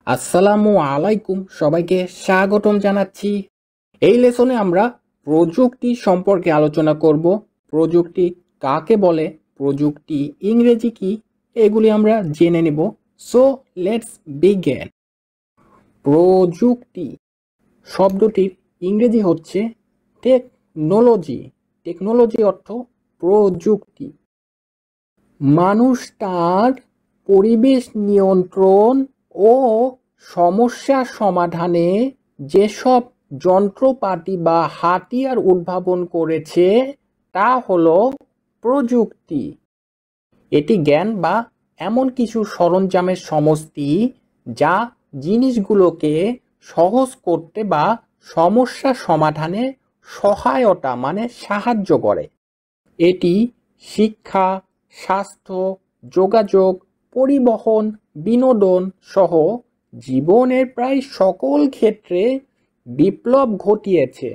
আসসালামু আলাইকুম, সবাইকে স্বাগতম জানাচ্ছি। এই লেসনে আমরা প্রযুক্তি সম্পর্কে আলোচনা করব। প্রযুক্তি কাকে বলে, প্রযুক্তি ইংরেজি কি, এগুলি আমরা জেনে নেব। So let's begin. প্রযুক্তি শব্দটির ইংরেজি হচ্ছে টেকনোলজি। টেকনোলজি অর্থ প্রযুক্তি। মানুষ তার পরিবেশ নিয়ন্ত্রণ ও সমস্যা সমাধানে যেসব যন্ত্রপাতি বা হাতিয়ার উদ্ভাবন করেছে তা হলো প্রযুক্তি। এটি জ্ঞান বা এমন কিছু সরঞ্জামের সমষ্টি যা জিনিসগুলোকে সহজ করতে বা সমস্যা সমাধানে সহায়তা সাহায্য করে। এটি শিক্ষা, স্বাস্থ্য, যোগাযোগ, পরিবহন, বিনোদন সহ জীবনের প্রায় সকল ক্ষেত্রে বিপ্লব ঘটিয়েছে।